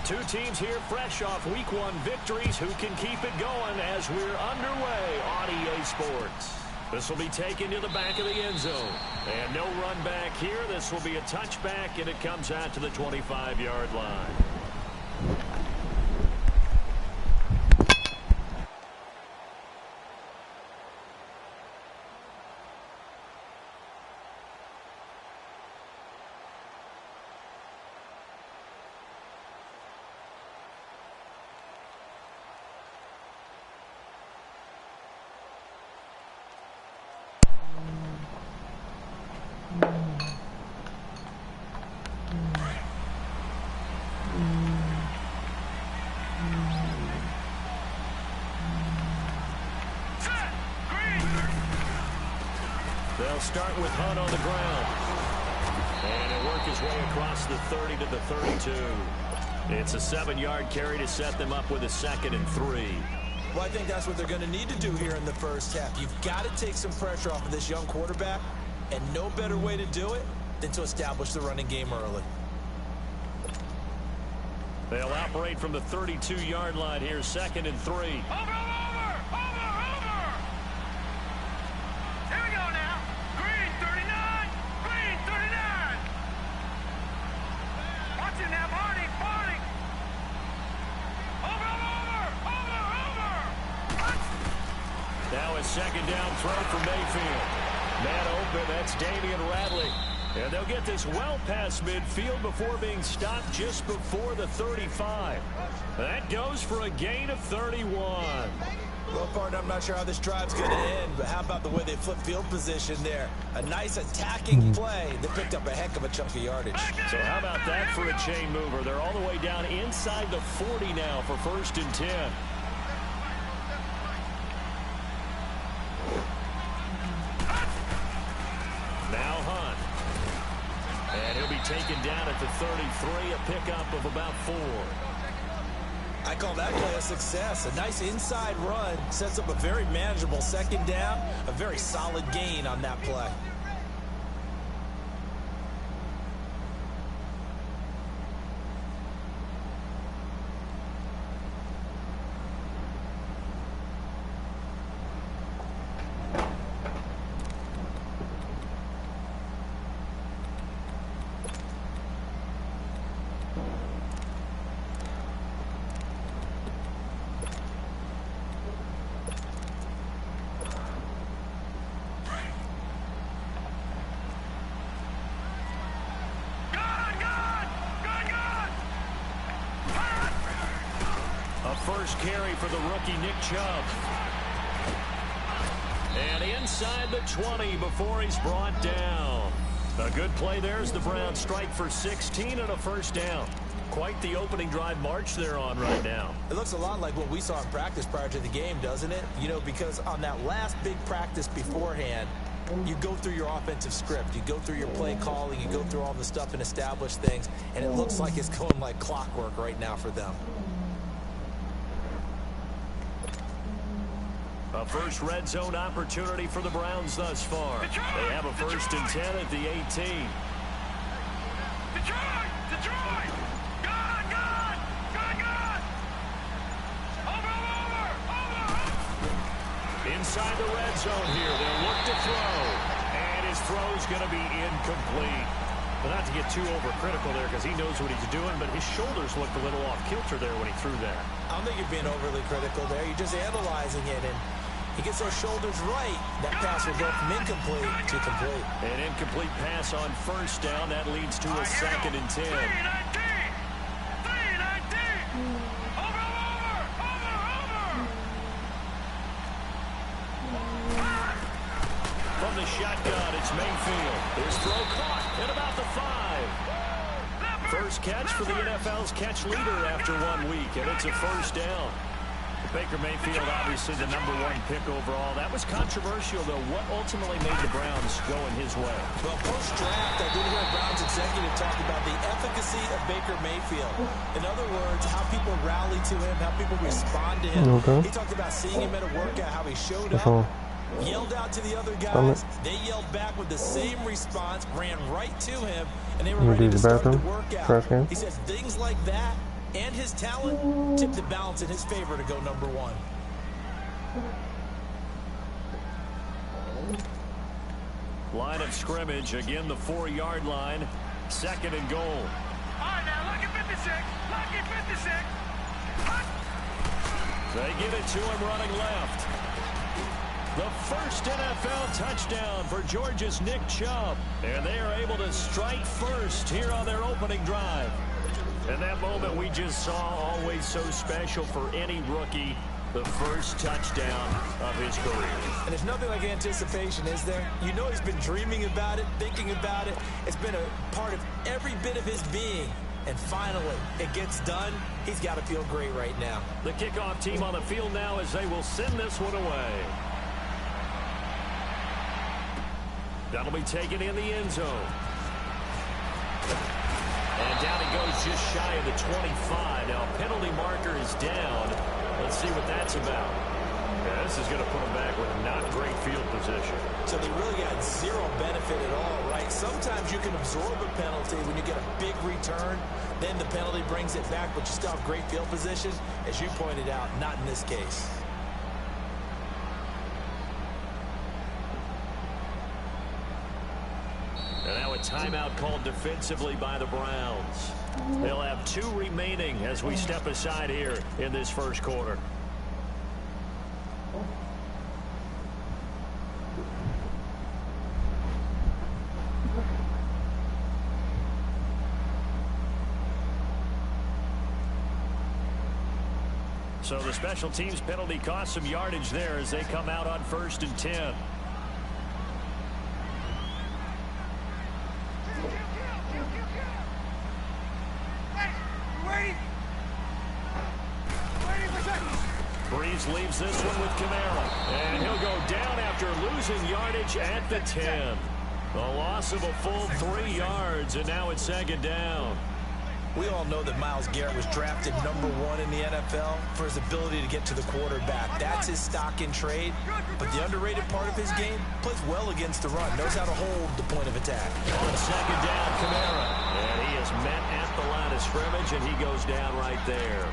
Two teams here fresh off Week 1 victories. Who can keep it going as we're underway on EA Sports? This will be taken to the back of the end zone. And no run back here. This will be a touchback, and it comes out to the 25-yard line. They'll start with Hunt on the ground. And he'll work his way across the 30 to the 32. It's a 7-yard carry to set them up with a 2nd and 3. Well, I think that's what they're going to need to do here in the first half. You've got to take some pressure off of this young quarterback, and no better way to do it than to establish the running game early. They'll operate from the 32-yard line here, 2nd and 3. Over! Here we go now. Green 39. Green 39. Watch it now, Barney. Over. Now a 2nd down throw for Mayfield. Man open, that's Damian Radley. And they'll get this well past midfield before being stopped just before the 35. That goes for a gain of 31. Well, partner, I'm not sure how this drive's going to end, but how about the way they flip field position there? A nice attacking play that picked up a heck of a chunk of yardage. So how about that for a chain mover? They're all the way down inside the 40 now for 1st and 10. Now Hunt. And he'll be taken down at the 33, a pickup of about 4. I call that play a success. A nice inside run sets up a very manageable 2nd down, a very solid gain on that play. First carry for the rookie Nick Chubb. And inside the 20 before he's brought down. A good play there as the Browns strike for 16 and a 1st down. Quite the opening drive march they're on right now. It looks a lot like what we saw in practice prior to the game, doesn't it? You know, because on that last big practice beforehand, you go through your offensive script. You go through your play calling. You go through all the stuff and establish things. And it looks like it's going like clockwork right now for them. A first red zone opportunity for the Browns thus far. They have a 1st and 10 at the 18. Detroit! Good! Over! Inside the red zone here. They'll look to throw. And his throw's going to be incomplete. Well, not to get too overcritical there because he knows what he's doing, but his shoulders looked a little off kilter there when he threw that. I don't think you're being overly critical there. You're just analyzing it, and he gets those shoulders right. That pass will go from incomplete to complete. An incomplete pass on 1st down. That leads to a 2nd and 10. 3-19. Over! From the shotgun, it's Mayfield. His throw caught at about the 5. First catch for the NFL's catch leader after 1 week, and it's a 1st down. Baker Mayfield, obviously the #1 pick overall. That was controversial, though. What ultimately made the Browns go in his way? Well, post-draft, I did hear a Browns executive talk about the efficacy of Baker Mayfield. In other words, how people rally to him, how people respond to him. He talked about seeing him at a workout, how he showed up, yelled out to the other guys. They yelled back with the same response, ran right to him, and they were ready to start the workout. He says things like that and his talent tip the balance in his favor to go number one. Line of scrimmage, again the 4-yard line, 2nd and goal. All right, now, look at 56. Look at 56. They give it to him running left. The first NFL touchdown for Georgia's Nick Chubb. And they are able to strike first here on their opening drive. And that moment we just saw, always so special for any rookie. The first touchdown of his career. And there's nothing like anticipation, is there? You know he's been dreaming about it, thinking about it. It's been a part of every bit of his being. And finally, it gets done. He's got to feel great right now. The kickoff team on the field now as they will send this one away. That'll be taken in the end zone. And down he goes just shy of the 25. Now penalty marker is down. Let's see what that's about. Yeah, this is going to put them back with not great field position. So they really got zero benefit at all, right? Sometimes you can absorb a penalty when you get a big return. Then the penalty brings it back, but you still have great field position. As you pointed out, not in this case. And now a timeout called defensively by the Browns. They'll have 2 remaining as we step aside here in this first quarter. So the special teams penalty cost some yardage there as they come out on 1st and 10. Breeze leaves this one with Kamara. And he'll go down after losing yardage at the 10. The loss of a full 3 yards, and now it's 2nd down. We all know that Myles Garrett was drafted #1 in the NFL for his ability to get to the quarterback. That's his stock in trade. But the underrated part of his game, plays well against the run, knows how to hold the point of attack. On 2nd down, Kamara. And he is met at the line of scrimmage, and he goes down right there.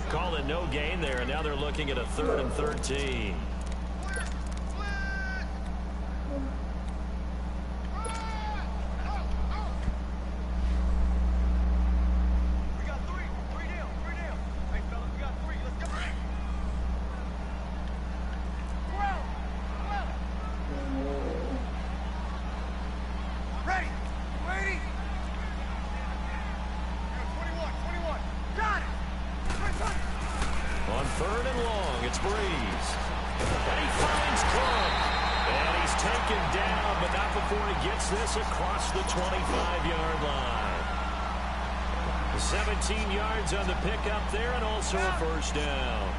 Call it no gain there, and now they're looking at a 3rd and 13. On 3rd and long, it's Breeze. And he finds Cook. And he's taken down, but not before he gets this across the 25-yard line. 17 yards on the pickup there, and also a 1st down.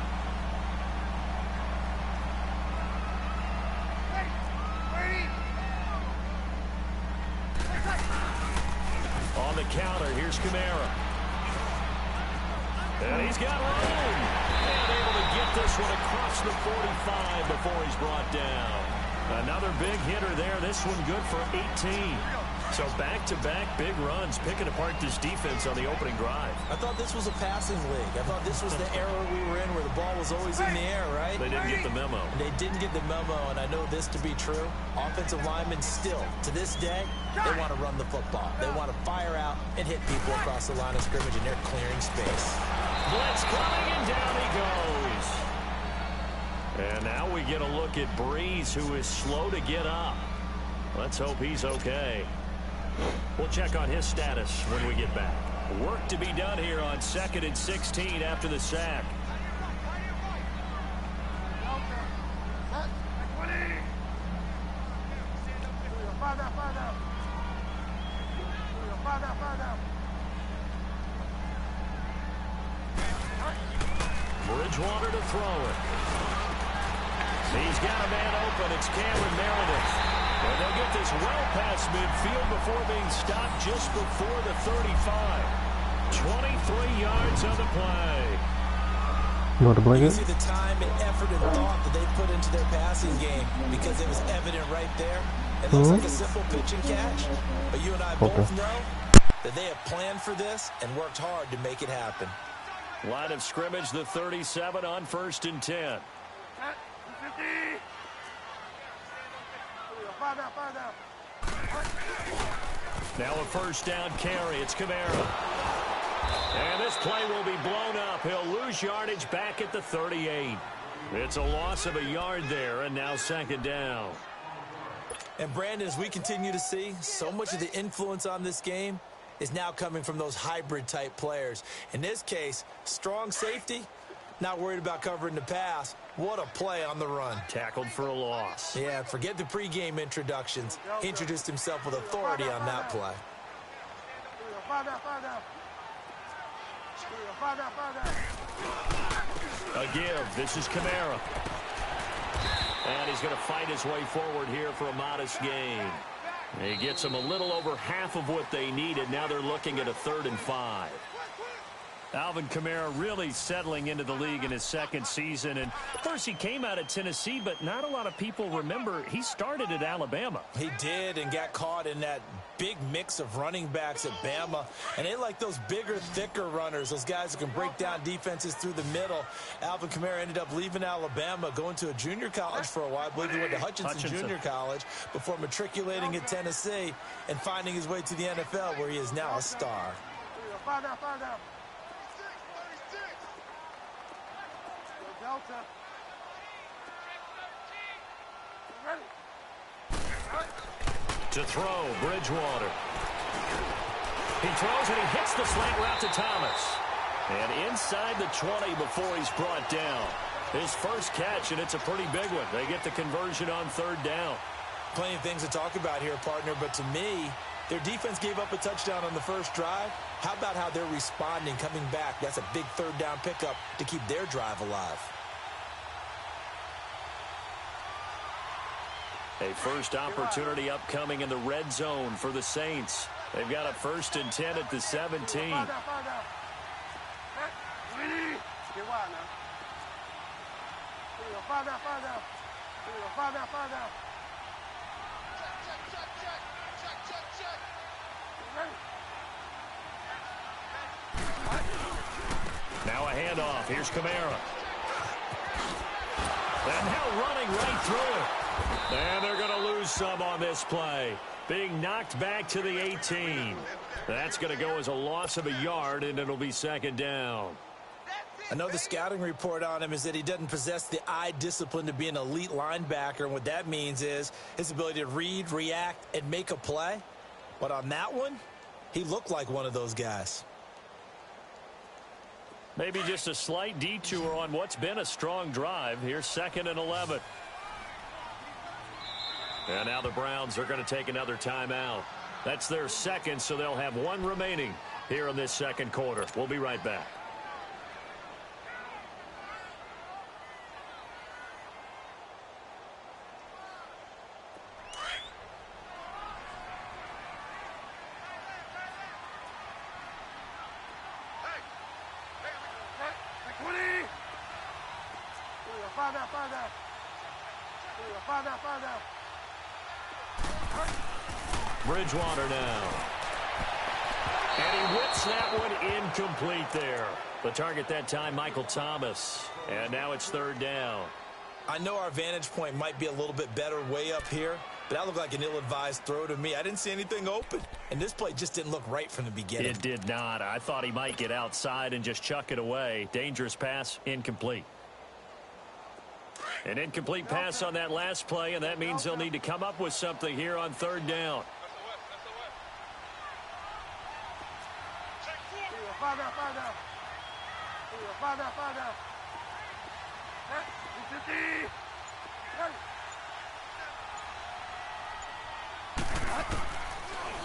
On the counter, here's Kamara. And he's got room. And able to get this one across the 45 before he's brought down. Another big hitter there. This one good for 18. So back-to-back big runs, picking apart this defense on the opening drive. I thought this was a passing league. I thought this was the era we were in where the ball was always in the air, right? They didn't get the memo. They didn't get the memo, and I know this to be true. Offensive linemen still, to this day, they want to run the football. They want to fire out and hit people across the line of scrimmage, and they're clearing space. Blitz coming, and down he goes. And now we get a look at Breeze, who is slow to get up. Let's hope he's okay. We'll check on his status when we get back. Work to be done here on 2nd and 16 after the sack. Bridgewater to throw it. He's got a man open. It's Cameron Meredith. And they'll get this well past midfield before being stopped just before the 35. 23 yards on the play. You want to blanket? You see the time and effort and thought that they put into their passing game because it was evident right there. It looks like a simple pitch and catch, but you and I both know that they have planned for this and worked hard to make it happen. Line of scrimmage, the 37 on 1st and 10. Now a first down carry. It's Kamara. And this play will be blown up. He'll lose yardage back at the 38. It's a loss of a yard there, and now 2nd down. And Brandon, as we continue to see, so much of the influence on this game is now coming from those hybrid-type players. In this case, strong safety, not worried about covering the pass. What a play on the run. Tackled for a loss. Yeah, forget the pregame introductions. He introduced himself with authority on that play. A give. This is Kamara. And he's going to fight his way forward here for a modest gain. He gets them a little over half of what they needed. Now they're looking at a 3rd and 5. Alvin Kamara really settling into the league in his 2nd season. And of course, he came out of Tennessee, but not a lot of people remember he started at Alabama. He did, and got caught in that big mix of running backs at Bama. And they like those bigger, thicker runners, those guys who can break down defenses through the middle. Alvin Kamara ended up leaving Alabama, going to a junior college for a while. I believe he went to Hutchinson Junior College before matriculating at Tennessee and finding his way to the NFL, where he is now a star. To throw, Bridgewater. He throws and he hits the slant route to Thomas. And inside the 20 before he's brought down. His first catch, and it's a pretty big one. They get the conversion on 3rd down. Plenty of things to talk about here, partner, but to me, their defense gave up a touchdown on the first drive. How about how they're responding, coming back? That's a big 3rd down pickup to keep their drive alive. A first opportunity upcoming in the red zone for the Saints. They've got a 1st and 10 at the 17. Now a handoff. Here's Kamara. And now running right through it. And they're going to lose some on this play. Being knocked back to the 18. That's going to go as a loss of a yard, and it'll be 2nd down. I know the scouting report on him is that he doesn't possess the eye discipline to be an elite linebacker, and what that means is his ability to read, react, and make a play. But on that one, he looked like one of those guys. Maybe just a slight detour on what's been a strong drive. Here's 2nd and 11. And now the Browns are going to take another timeout. That's their 2nd, so they'll have 1 remaining here in this 2nd quarter. We'll be right back. Bridgewater now. And he whips that one incomplete there. The target that time, Michael Thomas. And now it's 3rd down. I know our vantage point might be a little bit better way up here, but that looked like an ill-advised throw to me. I didn't see anything open, and this play just didn't look right from the beginning. It did not. I thought he might get outside and just chuck it away. Dangerous pass, incomplete. An incomplete pass on that last play, and that means they'll need to come up with something here on 3rd down.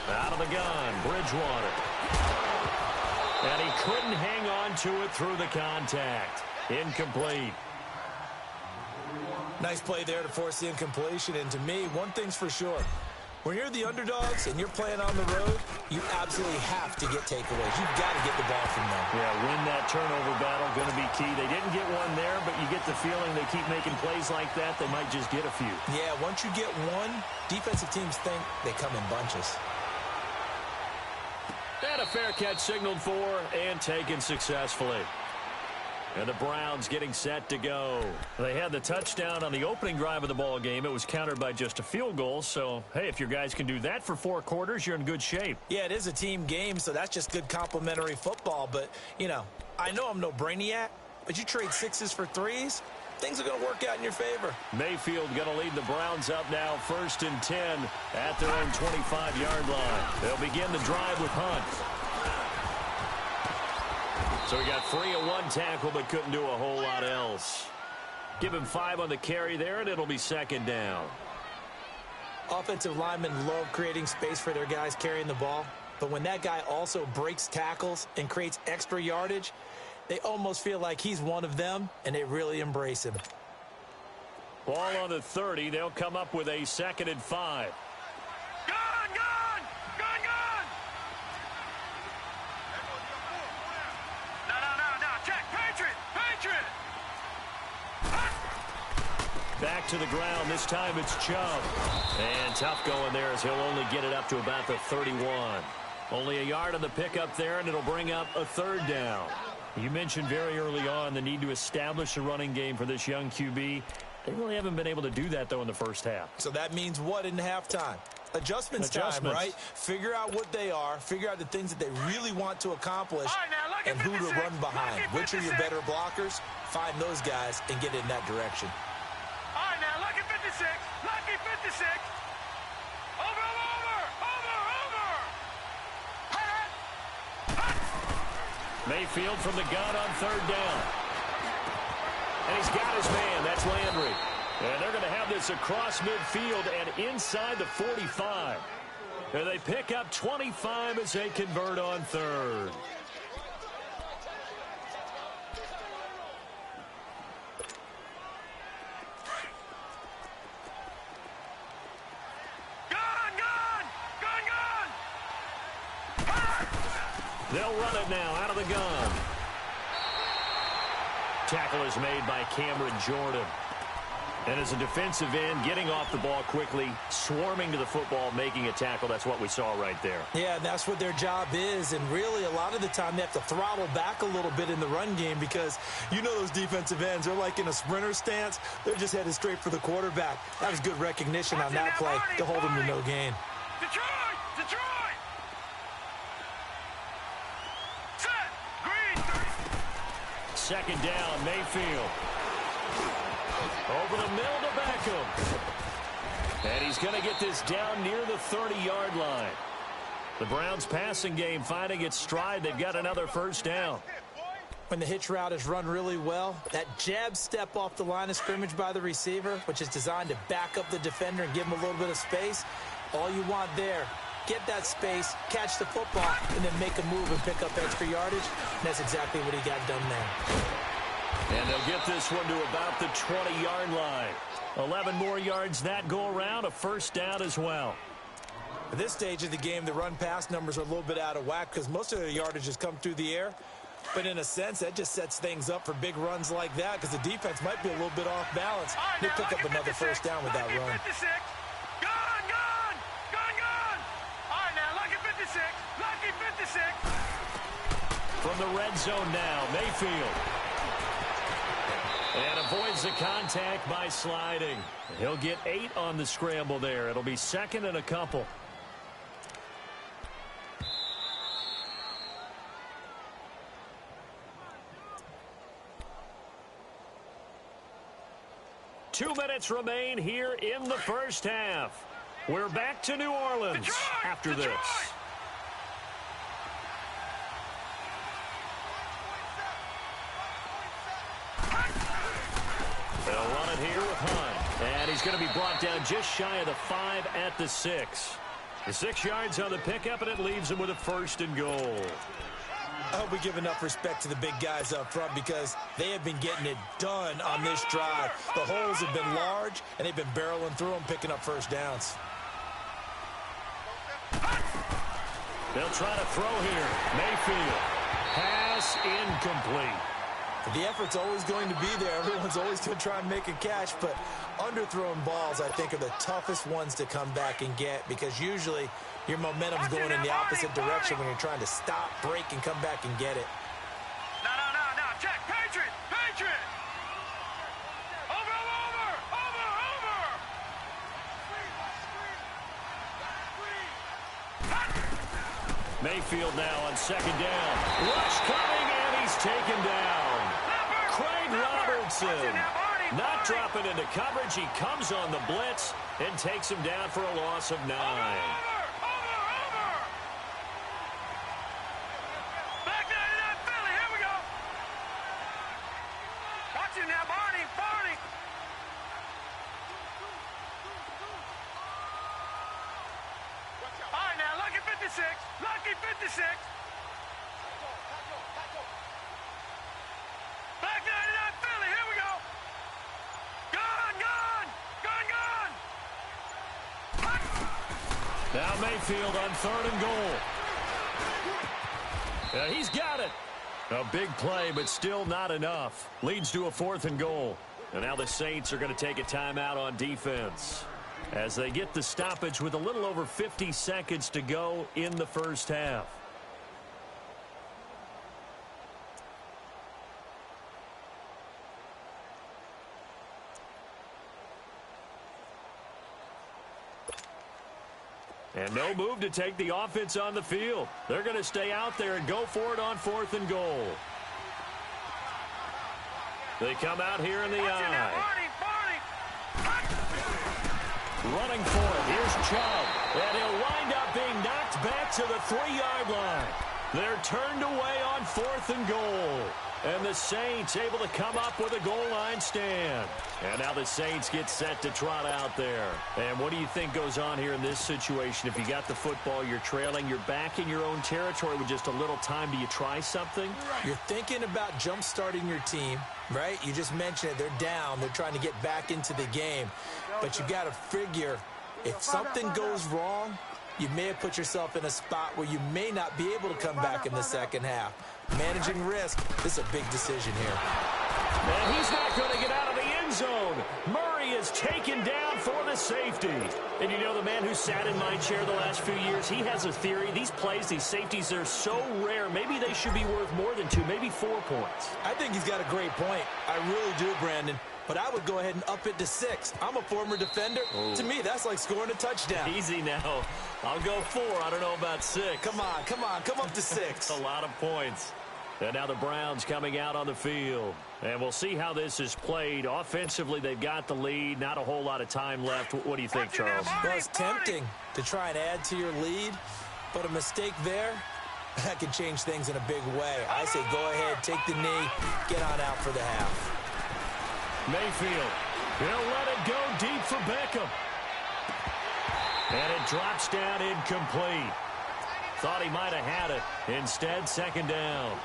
Out of the gun, Bridgewater. And he couldn't hang on to it through the contact. Incomplete. Nice play there to force the incompletion. And to me, one thing's for sure. When you're the underdogs and you're playing on the road, you absolutely have to get takeaways. You've got to get the ball from them. Yeah, win that turnover battle, going to be key. They didn't get one there, but you get the feeling they keep making plays like that, they might just get a few. Yeah, once you get one, defensive teams think they come in bunches. And a fair catch signaled for and taken successfully. And the Browns getting set to go. They had the touchdown on the opening drive of the ball game. It was countered by just a field goal. So, hey, if your guys can do that for 4 quarters, you're in good shape. Yeah, it is a team game, so that's just good complimentary football. But, you know, I know I'm no brainiac, but you trade 6s for 3s, things are going to work out in your favor. Mayfield going to lead the Browns up now, 1st and 10 at their own 25-yard line. They'll begin the drive with Hunt. So he got free of 1 tackle, but couldn't do a whole lot else. Give him 5 on the carry there, and it'll be 2nd down. Offensive linemen love creating space for their guys carrying the ball, but when that guy also breaks tackles and creates extra yardage, they almost feel like he's one of them, and they really embrace him. Ball on the 30. They'll come up with a 2nd and 5. Back to the ground. This time it's Chubb. And tough going there as he'll only get it up to about the 31. Only a yard on the pickup there, and it'll bring up a 3rd down. You mentioned very early on the need to establish a running game for this young QB. They really haven't been able to do that, though, in the first half. So that means what in halftime? Adjustments time, right? Figure out what they are, figure out the things that they really want to accomplish, and who to run behind. Which are your better blockers? Find those guys and get in that direction. All right, now, lucky 56. Lucky 56. Over. Mayfield from the gun on 3rd down. And he's got his man. That's Landry. And they're going to have this across midfield and inside the 45. And they pick up 25 as they convert on 3rd. They'll run it now out of the gun. Tackle is made by Cameron Jordan. And as a defensive end, getting off the ball quickly, swarming to the football, making a tackle, that's what we saw right there. Yeah, that's what their job is. And really, a lot of the time, they have to throttle back a little bit in the run game because you know those defensive ends, they're like in a sprinter stance. They're just headed straight for the quarterback. That was good recognition on that play to hold him to no gain. Detroit! 2nd down, Mayfield. Over the middle to Beckham. And he's going to get this down near the 30-yard line. The Browns passing game finding its stride. They've got another 1st down. When the hitch route is run really well, that jab step off the line of scrimmage by the receiver, which is designed to back up the defender and give him a little bit of space, all you want there, get that space, catch the football, and then make a move and pick up extra yardage. And that's exactly what he got done there. And they'll get this one to about the 20-yard line. 11 more yards that go around, a 1st down as well. At this stage of the game, the run-pass numbers are a little bit out of whack because most of the yardage has come through the air. But in a sense, that just sets things up for big runs like that because the defense might be a little bit off balance. They pick up another 1st down with that run. 56. Lucky 56. From the red zone now, Mayfield. And avoids the contact by sliding. He'll get 8 on the scramble there. It'll be 2nd and a couple. Two minutes remain here in the 1st half. We're back to New Orleans after this. They'll run it here with Hunt. And he's going to be brought down just shy of the 5 at the 6. The 6 yards on the pickup, and it leaves him with a 1st and goal. I hope we give enough respect to the big guys up front because they have been getting it done on this drive. The holes have been large, and they've been barreling through them, picking up 1st downs. They'll try to throw here. Mayfield. Pass incomplete. The effort's always going to be there. Everyone's always going to try and make a catch, but underthrown balls, I think, are the toughest ones to come back and get because usually your momentum's going in the opposite direction when you're trying to stop, break, and come back and get it. No. Check. Patriot. Over. Mayfield now on second down. Rush coming, and he's taken down. Craig Robertson not dropping into coverage. He comes on the blitz and takes him down for a loss of 9. Back there to that Philly. Here we go. Watch him now, Barney. All right, now, lucky 56. Back there to that Philly. Here we go. Gone. Now Mayfield on 3rd and goal. He's got it. A big play, but still not enough. Leads to a 4th and goal. And now the Saints are going to take a timeout on defense as they get the stoppage with a little over 50 seconds to go in the first half. And no move to take the offense on the field. They're going to stay out there and go for it on 4th and goal. They come out here in the eye. Running for it. Here's Chubb. And he'll wind up being knocked back to the 3-yard line. They're turned away on 4th and goal. And the Saints able to come up with a goal line stand. And now the Saints get set to trot out there. And what do you think goes on here in this situation? If you got the football, you're trailing, you're back in your own territory with just a little time. Do you try something? You're thinking about jump-starting your team, right? You just mentioned it. They're down. They're trying to get back into the game. But you got to figure if something goes wrong, you may have put yourself in a spot where you may not be able to come back in the second half. Managing risk, this is a big decision here. And he's not going to get out of the end zone. Murray is taken down for the safety. And you know, the man who sat in my chair the last few years, he has a theory. These plays, these safeties, they're so rare. Maybe they should be worth more than 2, maybe 4 points. I think he's got a great point. I really do, Brandon. But I would go ahead and up it to 6. I'm a former defender. To me, that's like scoring a touchdown. Easy now. I'll go 4. I don't know about 6. Come on. Come up to 6. A lot of points. And now the Browns coming out on the field. And we'll see how this is played. Offensively, they've got the lead. Not a whole lot of time left. What do you think, Charles? Well, it's tempting to try and add to your lead. But a mistake there, that could change things in a big way. I say go ahead, take the knee, get on out for the half. Mayfield, he'll let it go deep for Beckham. And it drops down incomplete. Thought he might have had it. Instead, second down.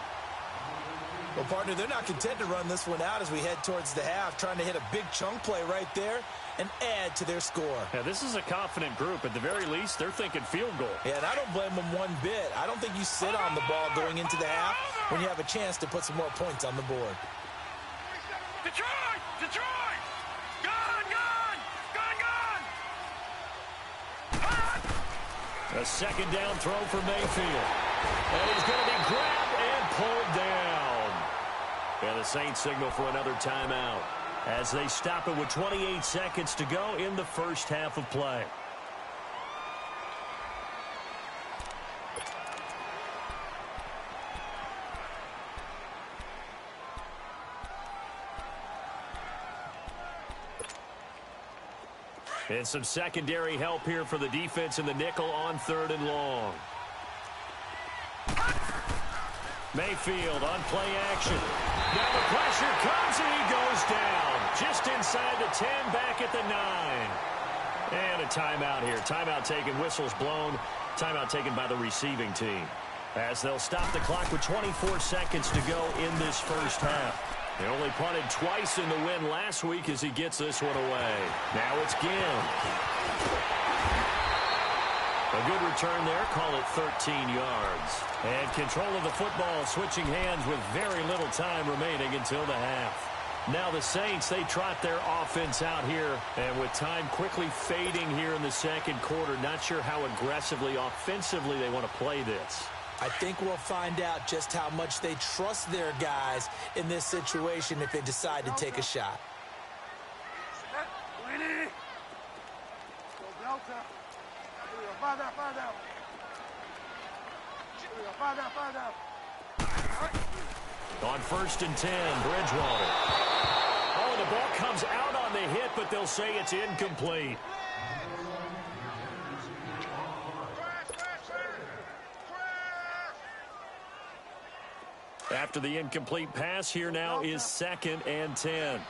Well, partner, they're not content to run this one out as we head towards the half, trying to hit a big chunk play right there and add to their score. Yeah, this is a confident group. At the very least, they're thinking field goal. Yeah, and I don't blame them one bit. I don't think you sit on the ball going into the half when you have a chance to put some more points on the board. Detroit! A second down throw for Mayfield. And he's going to be grabbed and pulled down. And the Saints signal for another timeout as they stop it with 28 seconds to go in the first half of play. And some secondary help here for the defense in the nickel on 3rd and long. Mayfield on play action. Now the pressure comes and he goes down. Just inside the 10, back at the 9. And a timeout here. Timeout taken, whistles blown. Timeout taken by the receiving team. As they'll stop the clock with 24 seconds to go in this first half. They only punted twice in the win last week as he gets this one away. Now it's Ginn. A good return there. Call it 13 yards. And control of the football switching hands with very little time remaining until the half. Now the Saints, they trot their offense out here. And with time quickly fading here in the second quarter, not sure how aggressively, offensively they want to play this. I think we'll find out just how much they trust their guys in this situation if they decide to take a shot. On 1st and 10, Bridgewater. Oh, the ball comes out on the hit, but they'll say it's incomplete. After the incomplete pass, here now is 2nd and 10.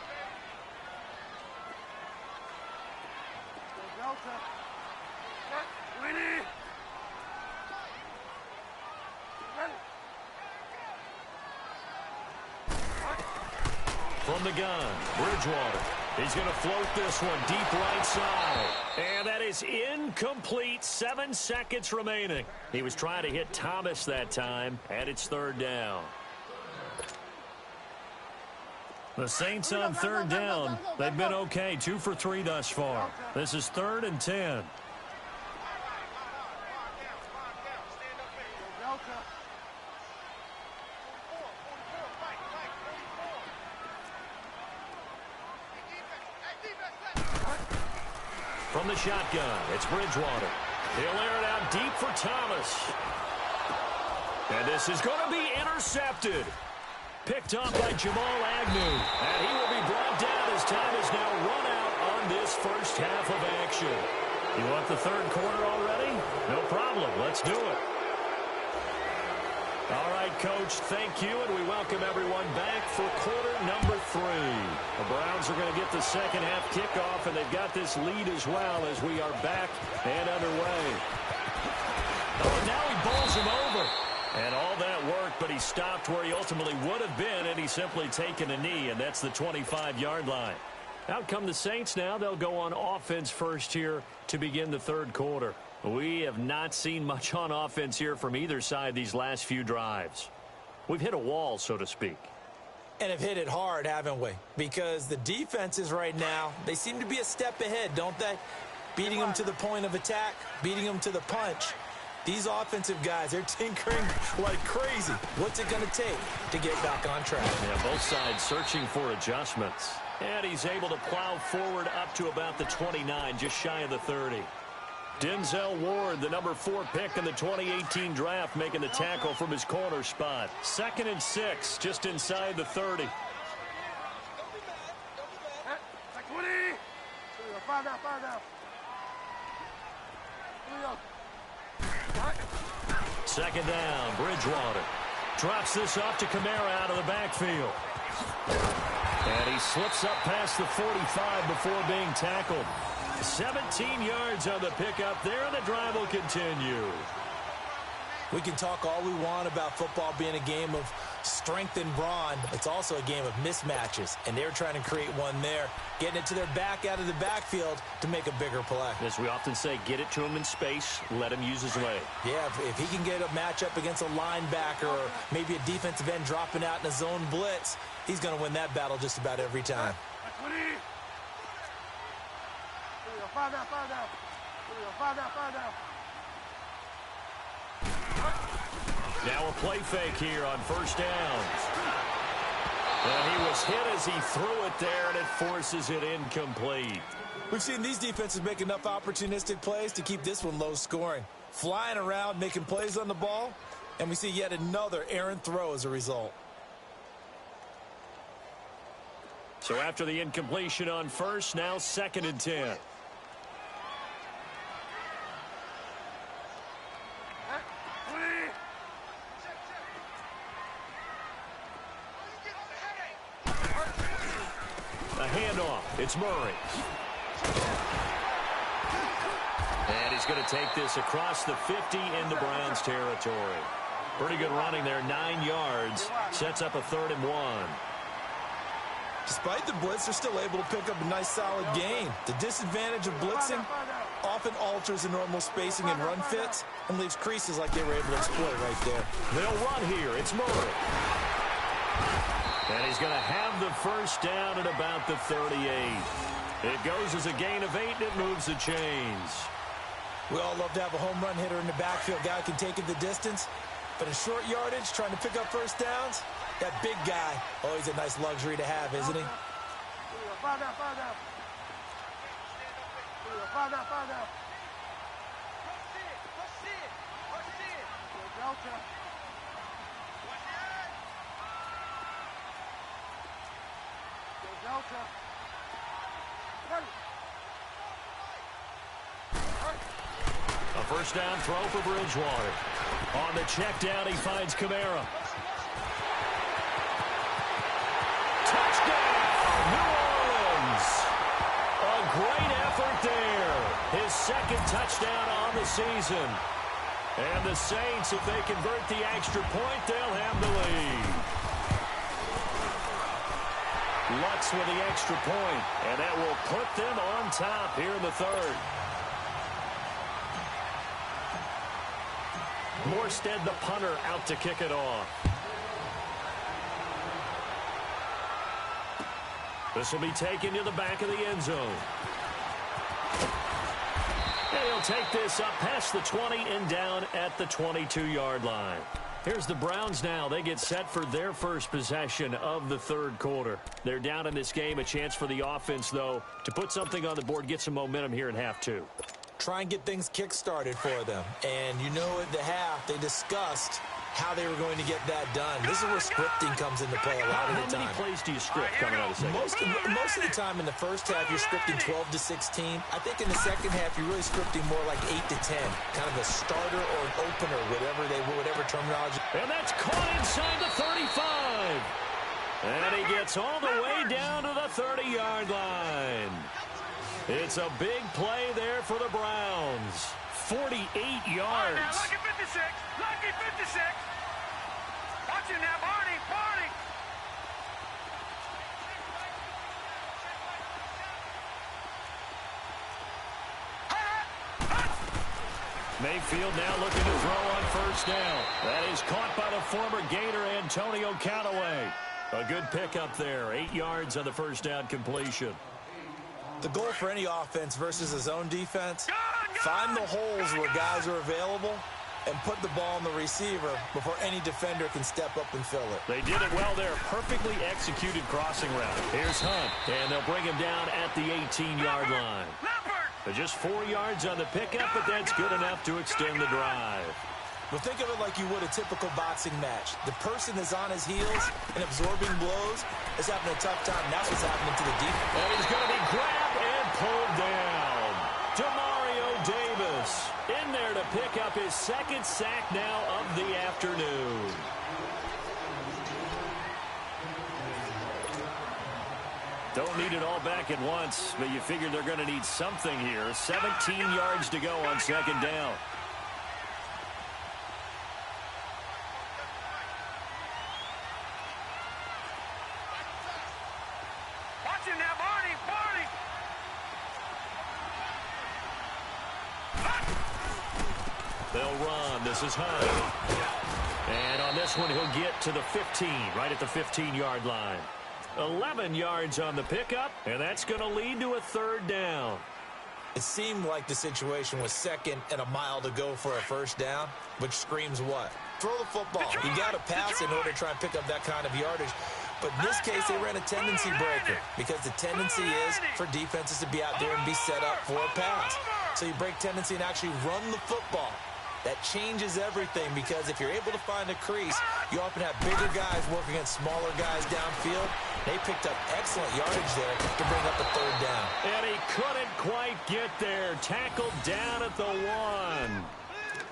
From the gun, Bridgewater. He's going to float this one deep right side. And that is incomplete. 7 seconds remaining. He was trying to hit Thomas that time, and it's 3rd down. The Saints on 3rd down. They've been okay. 2 for 3 thus far. This is 3rd and 10. From the shotgun, it's Bridgewater. He'll air it out deep for Thomas. And this is going to be intercepted. Picked up by Jamal Agnew. And he will be brought down as time is now run out on this first half of action. You want the 3rd quarter already? No problem. Let's do it. All right, Coach, thank you, and we welcome everyone back for quarter number 3. The Browns are going to get the second half kickoff, and they've got this lead as well as we are back and underway. Oh, now he bowls him over. And all that worked, but he stopped where he ultimately would have been, and he's simply taken a knee, and that's the 25-yard line. Out come the Saints now. They'll go on offense first here to begin the 3rd quarter. We have not seen much on offense here from either side these last few drives. We've hit a wall, so to speak. And have hit it hard, haven't we? Because the defenses right now, they seem to be a step ahead, don't they? Beating them to the point of attack, beating them to the punch. These offensive guys, they're tinkering like crazy. What's it going to take to get back on track? Yeah, both sides searching for adjustments. And he's able to plow forward up to about the 29, just shy of the 30. Denzel Ward, the number 4 pick in the 2018 draft, making the tackle from his corner spot. 2nd and 6, just inside the 30. Second down, Bridgewater. Drops this off to Kamara out of the backfield. And he slips up past the 45 before being tackled. 17 yards on the pickup there, and the drive will continue. We can talk all we want about football being a game of strength and brawn. It's also a game of mismatches, and they're trying to create one there, getting it to their back out of the backfield to make a bigger play. As we often say, get it to him in space, let him use his leg. Yeah, if he can get a matchup against a linebacker or maybe a defensive end dropping out in a zone blitz, he's going to win that battle just about every time. Now a play fake here on 1st down. And he was hit as he threw it there, and it forces it incomplete. We've seen these defenses make enough opportunistic plays to keep this one low scoring. Flying around, making plays on the ball, and we see yet another errant throw as a result. So after the incompletion on 1st, now 2nd and 10. It's Murray. And he's going to take this across the 50 into Browns territory. Pretty good running there, 9 yards. Sets up a 3rd and 1. Despite the blitz, they're still able to pick up a nice, solid gain. The disadvantage of blitzing often alters the normal spacing and run fits and leaves creases like they were able to exploit right there. They'll run here. It's Murray. And he's going to have the first down at about the 38. It goes as a gain of 8, and it moves the chains. We all love to have a home run hitter in the backfield. Guy can take it the distance. But in short yardage, trying to pick up first downs, that big guy, always a nice luxury to have, isn't he? A first down throw for Bridgewater. On the check down, he finds Kamara. Touchdown, New Orleans. A great effort there. His second touchdown on the season. And the Saints, if they convert the extra point, they'll have the lead. Lutz with the extra point, and that will put them on top here in the third. Morstead, the punter, out to kick it off. This will be taken to the back of the end zone. And he'll take this up past the 20 and down at the 22-yard line. Here's the Browns now. They get set for their first possession of the third quarter. They're down in this game. A chance for the offense, though, to put something on the board, get some momentum here in half two. Try and get things kick-started for them. And you know at the half, they discussed how they were going to get that done. This is where scripting comes into play a lot of the time. How many plays do you script coming out of the second? Most of the time in the first half, you're scripting 12 to 16. I think in the second half, you're really scripting more like 8 to 10. Kind of a starter or an opener, whatever terminology. And that's caught inside the 35. And he gets all the way down to the 30-yard line. It's a big play there for the Browns. 48 yards. Now, lucky 56. Lucky 56. Watch it now, Barney. Barney. Mayfield now looking to throw on first down. That is caught by the former Gator Antonio Callaway. A good pickup there. 8 yards on the first down completion. The goal for any offense versus a zone defense, find the holes where guys are available and put the ball on the receiver before any defender can step up and fill it. They did it well there. Perfectly executed crossing route. Here's Hunt, and they'll bring him down at the 18-yard line. Just 4 yards on the pickup, but that's good enough to extend the drive. But think of it like you would a typical boxing match. The person is on his heels and absorbing blows is having a tough time. That's what's happening to the defense. And he's going to be grabbed and pulled down. Demario Davis in there to pick up his second sack now of the afternoon. Don't need it all back at once, but you figure they're going to need something here. 17 yards to go on second down. Watch it now, Barney. Barney. They'll run. This is Hunt. And on this one, he'll get to the 15, right at the 15-yard line. 11 yards on the pickup, and that's going to lead to a third down. It seemed like the situation was second and a mile to go for a first down, which screams what? Throw the football. You got to pass in order to try and pick up that kind of yardage. But in this case, they ran a tendency breaker because the tendency is for defenses to be out there and be set up for a pass. So you break tendency and actually run the football. That changes everything because if you're able to find a crease, you often have bigger guys working against smaller guys downfield. They picked up excellent yardage there to bring up a third down. And he couldn't quite get there. Tackled down at the 1.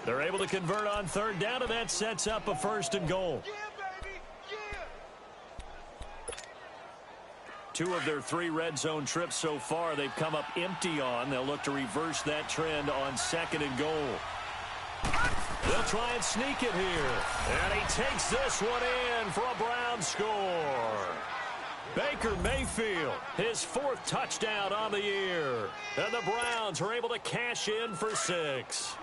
They're able to convert on third down, and that sets up a first and goal. 2 of their 3 red zone trips so far, they've come up empty on. They'll look to reverse that trend on second and goal. They'll try and sneak it here. And he takes this one in for a Brown score. Baker Mayfield, his 4th touchdown on the year. And the Browns are able to cash in for 6.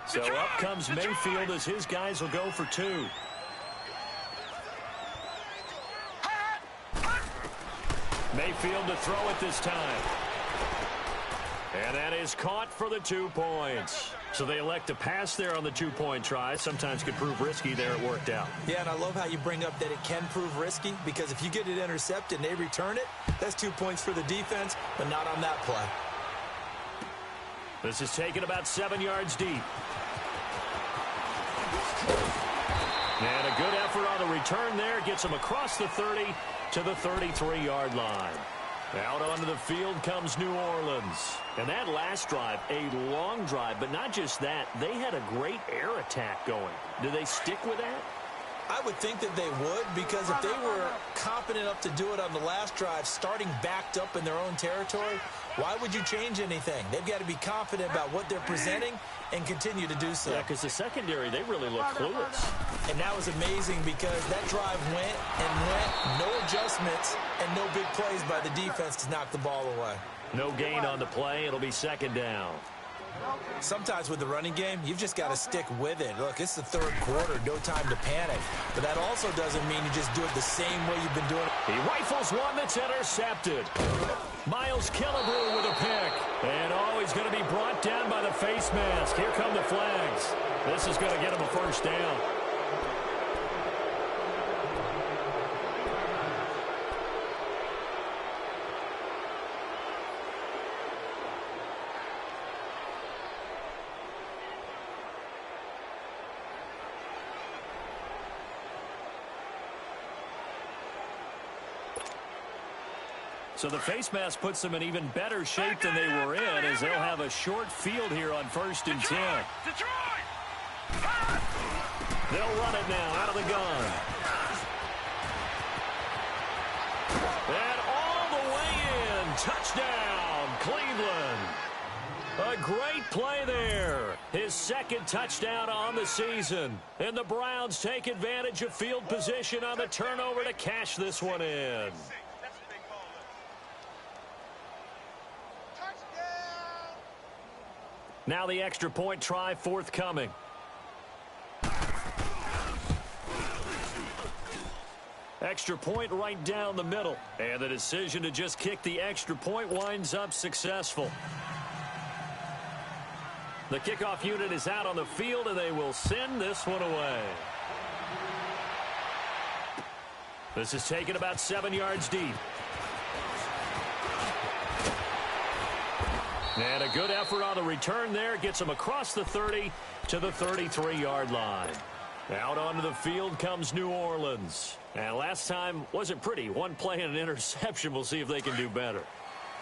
So up comes Mayfield as his guys will go for 2. Mayfield to throw it this time. And that is caught for the 2 points. So they elect to pass there on the 2-point try. Sometimes could prove risky there. It worked out. Yeah, and I love how you bring up that it can prove risky, because if you get it intercepted and they return it, that's 2 points for the defense, but not on that play. This is taken about 7 yards deep. And a good effort on the return there. Gets him across the 30 to the 33-yard line. Out onto the field comes New Orleans. And that last drive, a long drive, but not just that. They had a great air attack going. Do they stick with that? I would think that they would, because if they were confident enough to do it on the last drive, starting backed up in their own territory, why would you change anything? They've got to be confident about what they're presenting and continue to do so. Yeah, because the secondary, they really look clueless. And that was amazing, because that drive went and went, no adjustments, and no big plays by the defense to knock the ball away. No gain on the play. It'll be 2nd down. Sometimes with the running game, you've just got to stick with it. Look, it's the 3rd quarter, no time to panic. But that also doesn't mean you just do it the same way you've been doing it. He rifles one that's intercepted. Miles Killebrew with a pick. And he's going to be brought down by the face mask. Here come the flags. This is going to get him a 1st down. So the face mask puts them in even better shape than they were in, as they'll have a short field here on 1st and 10. They'll run it now out of the gun. And all the way in. Touchdown, Cleveland. A great play there. His 2nd touchdown on the season. And the Browns take advantage of field position on the turnover to cash this one in. Now the extra point try forthcoming. Extra point right down the middle. And the decision to just kick the extra point winds up successful. The kickoff unit is out on the field, and they will send this one away. This is taken about 7 yards deep. And a good effort on the return there. Gets him across the 30 to the 33-yard line. Out onto the field comes New Orleans. And last time wasn't pretty. 1 play and an interception. We'll see if they can do better.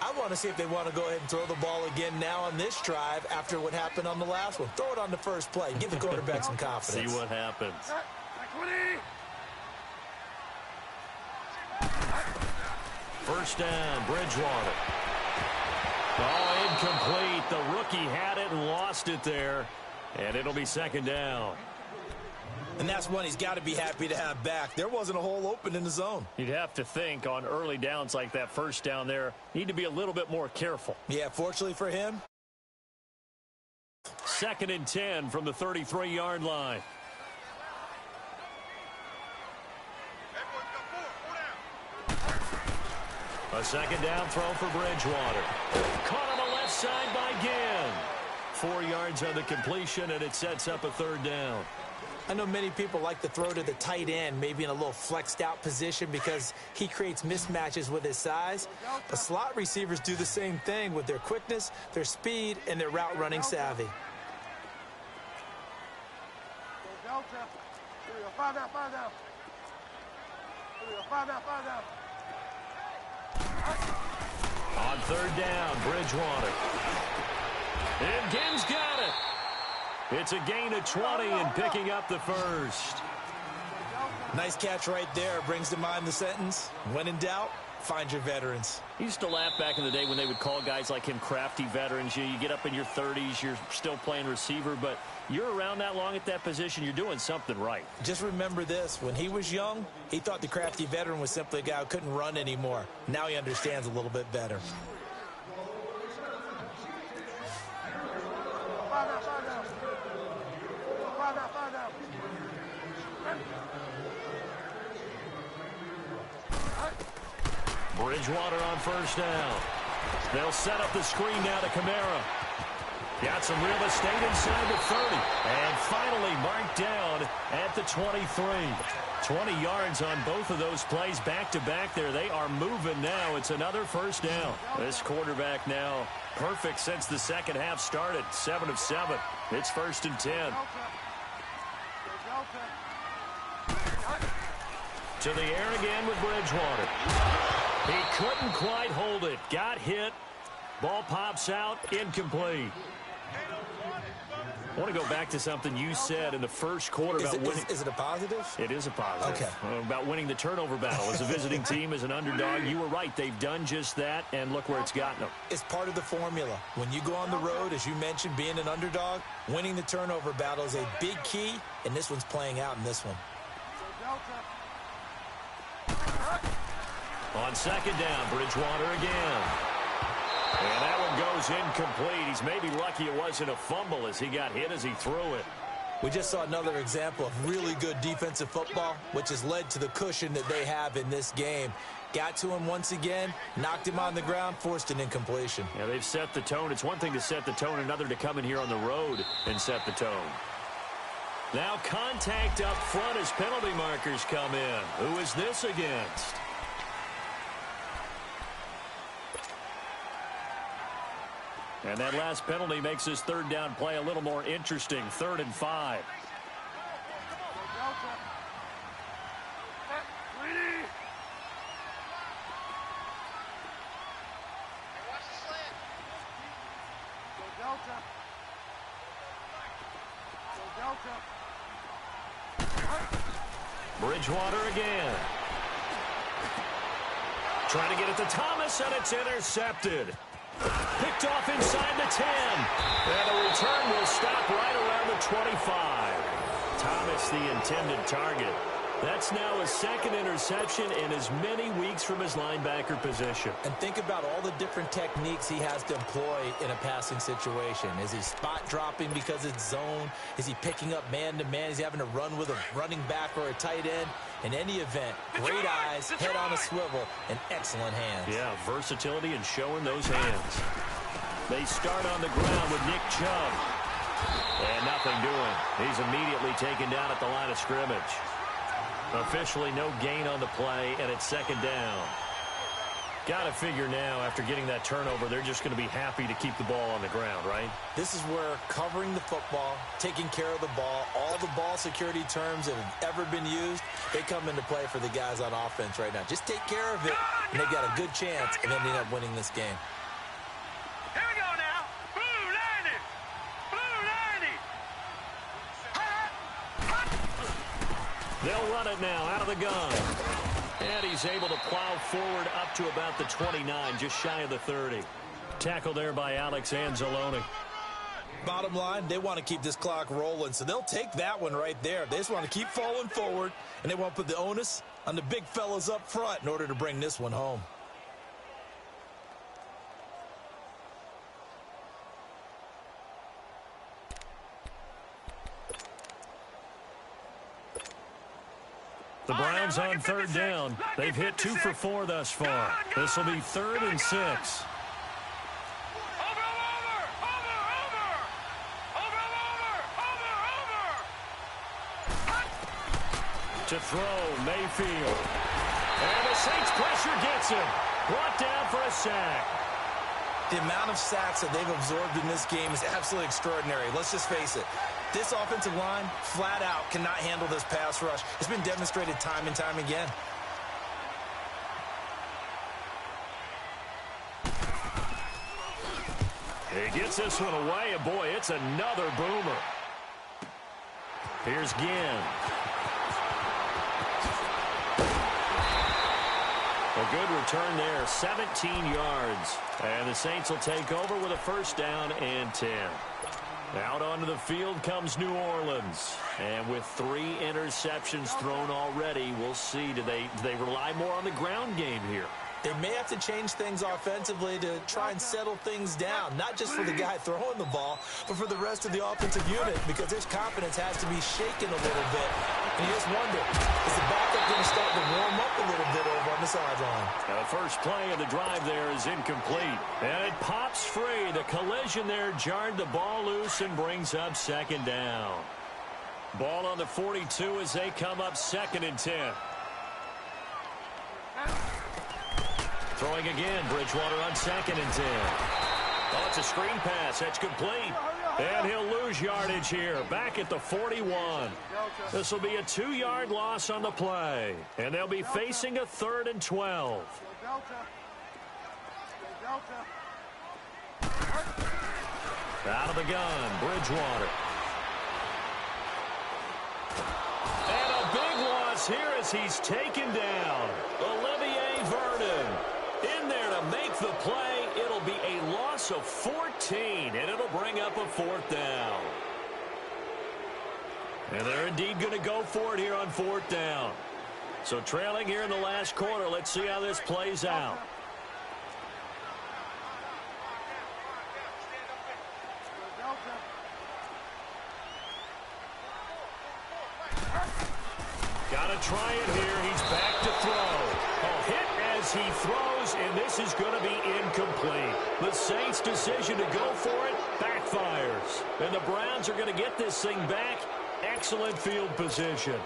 I want to see if they want to go ahead and throw the ball again now on this drive after what happened on the last one. Throw it on the first play. Give the quarterback some confidence. See what happens. First down, Bridgewater. Oh, incomplete. The rookie had it and lost it there. And it'll be 2nd down. And that's one he's got to be happy to have back. There wasn't a hole open in the zone. You'd have to think on early downs like that, first down there, need to be a little bit more careful. Yeah, fortunately for him. 2nd and 10 from the 33-yard line. A 2nd down throw for Bridgewater. Caught on the left side by Ginn. 4 yards on the completion, and it sets up a 3rd down. I know many people like to throw to the tight end, maybe in a little flexed out position because he creates mismatches with his size. But slot receivers do the same thing with their quickness, their speed, and their route running savvy. On 3rd down, Bridgewater. And Ginn's got it. It's a gain of 20 and picking up the 1st. Nice catch right there. Brings to mind the sentence, when in doubt, find your veterans. He used to laugh back in the day when they would call guys like him crafty veterans. You get up in your 30s, you're still playing receiver, but you're around that long at that position, you're doing something right. Just remember this. When he was young, he thought the crafty veteran was simply a guy who couldn't run anymore. Now he understands a little bit better. Bridgewater on first down. They'll set up the screen now to Kamara. Got some real estate inside the 30. And finally marked down at the 23. 20 yards on both of those plays back-to-back there. They are moving now. It's another first down. This quarterback now perfect since the second half started. 7 of 7. It's 1st and 10. To the air again with Bridgewater. He couldn't quite hold it. Got hit. Ball pops out. Incomplete. I want to go back to something you said in the first quarter about winning. Is it a positive? It is a positive. Okay. About winning the turnover battle. As a visiting team, as an underdog, you were right. They've done just that, and look where it's gotten them. It's part of the formula. When you go on the road, as you mentioned, being an underdog, winning the turnover battle is a big key, and this one's playing out in this one. On second down, Bridgewater again. And that one goes incomplete. He's maybe lucky it wasn't a fumble as he got hit as he threw it. We just saw another example of really good defensive football, which has led to the cushion that they have in this game. Got to him once again, knocked him on the ground, forced an incompletion. Yeah, they've set the tone. It's one thing to set the tone, another to come in here on the road and set the tone. Now contact up front as penalty markers come in. Who is this against? And that last penalty makes this third down play a little more interesting. 3rd and 5. Bridgewater again. Trying to get it to Thomas, and it's intercepted. Picked off inside the 10. And the return will stop right around the 25. Thomas, the intended target. That's now his second interception in as many weeks from his linebacker position. And think about all the different techniques he has to employ in a passing situation. Is he spot dropping because it's zone? Is he picking up man-to-man? Is he having to run with a running back or a tight end? In any event, great eyes, head on a swivel, and excellent hands. Yeah, versatility and showing those hands. They start on the ground with Nick Chubb. And nothing doing. He's immediately taken down at the line of scrimmage. Officially no gain on the play, and it's second down. Got to figure now, after getting that turnover, they're just going to be happy to keep the ball on the ground, right? This is where covering the football, taking care of the ball, all the ball security terms that have ever been used, they come into play for the guys on offense right now. Just take care of it, and they've got a good chance of ending up winning this game. Here we go now. Blue 90. Blue 90. They'll run it now out of the gun. And he's able to plow forward up to about the 29, just shy of the 30. Tackled there by Alex Anzalone. Bottom line, they want to keep this clock rolling, so they'll take that one right there. They just want to keep falling forward, and they want to put the onus on the big fellas up front in order to bring this one home. The Browns on third down. They've hit 2 for 4 thus far. This will be 3rd and 6. To throw, Mayfield. And the Saints pressure gets him. Brought down for a sack. The amount of sacks that they've absorbed in this game is absolutely extraordinary. Let's just face it. This offensive line, flat out, cannot handle this pass rush. It's been demonstrated time and time again. He gets this one away, and boy, it's another boomer. Here's Ginn. A good return there, 17 yards. And the Saints will take over with a first down and 10. Out onto the field comes New Orleans. And with 3 interceptions thrown already, we'll see. Do they rely more on the ground game here? They may have to change things offensively to try and settle things down, not just for the guy throwing the ball, but for the rest of the offensive unit, because his confidence has to be shaken a little bit. And you just wonder, is the backup going to start to warm up a little bit over on the sideline? Now the first play of the drive there is incomplete. And it pops free. The collision there jarred the ball loose and brings up second down. Ball on the 42 as they come up 2nd and 10. Throwing again, Bridgewater on 2nd and 10. Oh, it's a screen pass. That's complete. And he'll lose yardage here. Back at the 41. This will be a 2-yard loss on the play. And they'll be facing a 3rd and 12. Out of the gun, Bridgewater. And a big loss here as he's taken down. Olivier Vernon in there to make the play. It'll be a loss of 14, and it'll bring up a 4th down. And they're indeed going to go for it here on 4th down. So trailing here in the last quarter. Let's see how this plays out. Got to try it here. He's back to throw. A hit as he throws, and this is going to be incomplete. The Saints' decision to go for it backfires. And the Browns are going to get this thing back. Excellent field position.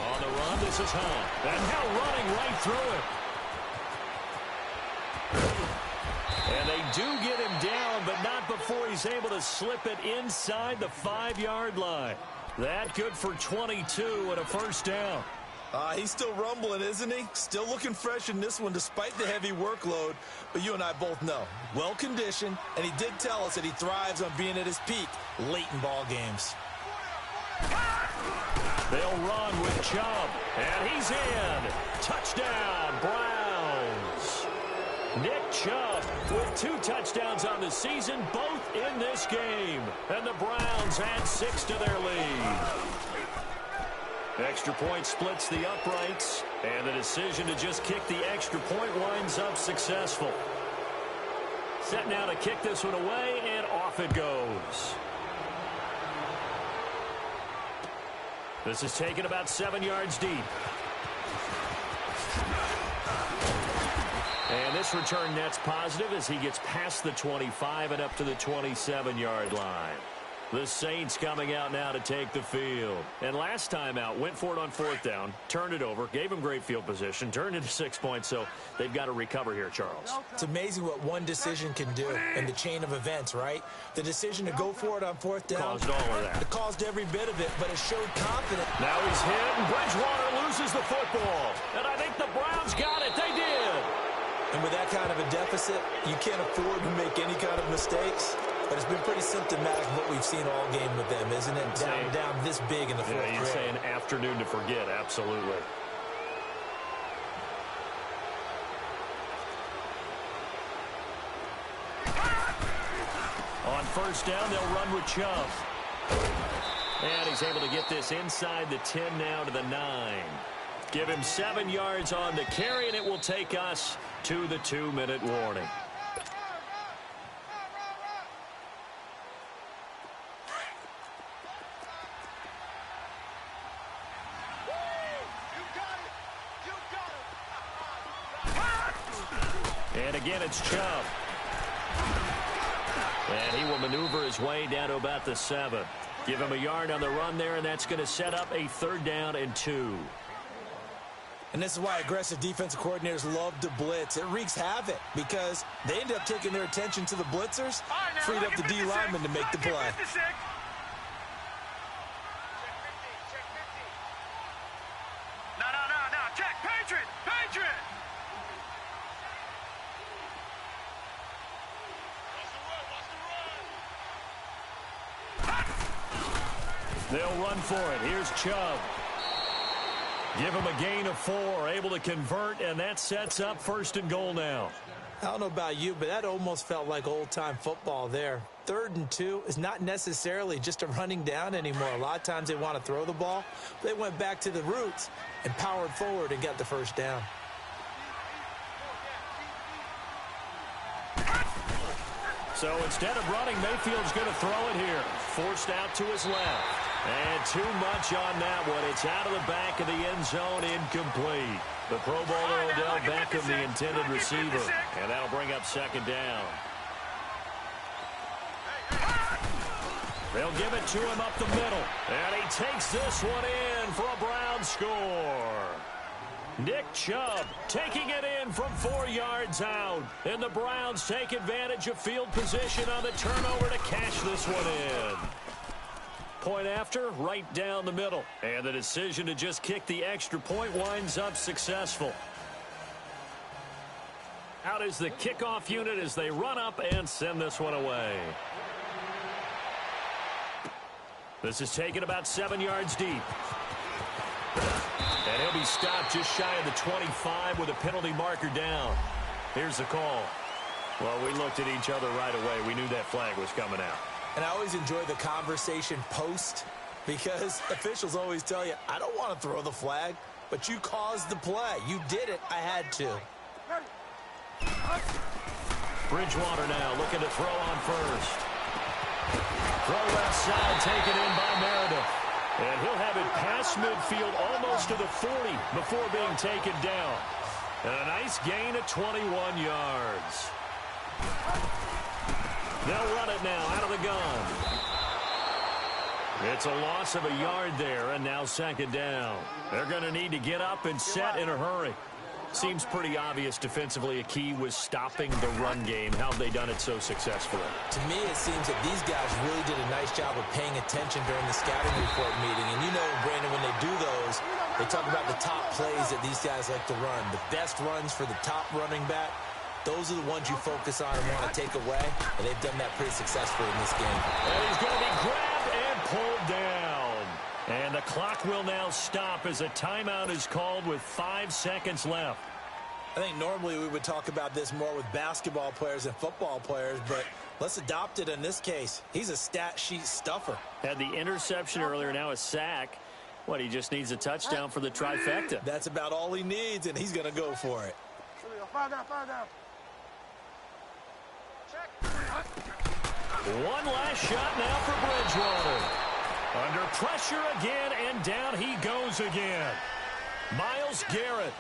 On the run, this is Hunt. And now running right through it. And they do get him down, but not before he's able to slip it inside the 5-yard line. That good for 22 and a first down. He's still rumbling, isn't he? Still looking fresh in this one despite the heavy workload. But you and I both know, well-conditioned, and he did tell us that he thrives on being at his peak late in ball games. They'll run with Chubb, and he's in. Touchdown, Browns. Nick Chubb with 2 touchdowns on the season, both in this game. And the Browns add 6 to their lead. Extra point splits the uprights, and the decision to just kick the extra point winds up successful. Set now to kick this one away, and off it goes. This is taken about 7 yards deep. And this return net's positive as he gets past the 25 and up to the 27-yard line. The Saints coming out now to take the field. And last time out, went for it on 4th down, turned it over, gave him great field position, turned it to 6 points, so they've got to recover here, Charles. It's amazing what one decision can do in the chain of events, right? The decision to go for it on 4th down caused all of that. It caused every bit of it, but it showed confidence. Now he's hit, and Bridgewater loses the football. And I think the Browns got it. They did. And with that kind of a deficit, you can't afford to make any kind of mistakes. But it's been pretty symptomatic of what we've seen all game with them, isn't it? Down this big in the fourth quarter. You'd say an afternoon to forget, absolutely. On 1st down, they'll run with Chubb. And he's able to get this inside the 10 now to the 9. Give him 7 yards on the carry, and it will take us to the 2-minute warning. And again, it's Chubb. And he will maneuver his way down to about the 7. Give him a yard on the run there, and that's going to set up a 3rd down and 2. And this is why aggressive defensive coordinators love to blitz. It wreaks havoc because they end up taking their attention to the blitzers, freed up the D lineman to make the play. No. Check. Patriot. They'll run for it. Here's Chubb. Give him a gain of 4, able to convert, and that sets up 1st and goal now. I don't know about you, but that almost felt like old-time football there. 3rd and 2 is not necessarily just a running down anymore. A lot of times they want to throw the ball. They went back to the roots and powered forward and got the 1st down. So instead of running, Mayfield's going to throw it here. Forced out to his left. And too much on that one. It's out of the back of the end zone, incomplete. The Pro Bowler Odell Beckham, the intended receiver. And that'll bring up 2nd down. They'll give it to him up the middle. And he takes this one in for a Brown score. Nick Chubb taking it in from 4 yards out. And the Browns take advantage of field position on the turnover to cash this one in. Point after, right down the middle. And the decision to just kick the extra point winds up successful. Out is the kickoff unit as they run up and send this one away. This is taken about 7 yards deep. And he'll be stopped just shy of the 25 with a penalty marker down. Here's the call. Well, we looked at each other right away. We knew that flag was coming out. And I always enjoy the conversation post because officials always tell you, I don't want to throw the flag, but you caused the play. You did it. I had to. Bridgewater now looking to throw on first. Throw left side, taken in by Meredith. And he'll have it past midfield almost to the 40 before being taken down. And a nice gain of 21 yards. They'll run it now out of the gun. It's a loss of a yard there, and now 2nd down. They're going to need to get up and set in a hurry. Seems pretty obvious defensively a key was stopping the run game. How have they done it so successfully? To me, it seems that these guys really did a nice job of paying attention during the scouting report meeting. And you know, Brandon, when they do those, they talk about the top plays that these guys like to run. The best runs for the top running back. Those are the ones you focus on and want to take away, and they've done that pretty successfully in this game. And he's going to be grabbed and pulled down. And the clock will now stop as a timeout is called with 5 seconds left. I think normally we would talk about this more with basketball players and football players, but let's adopt it in this case. He's a stat sheet stuffer. Had the interception earlier, now a sack. What, he just needs a touchdown for the trifecta. That's about all he needs, and he's going to go for it. One last shot now for Bridgewater. Under pressure again, and down he goes again. Myles Garrett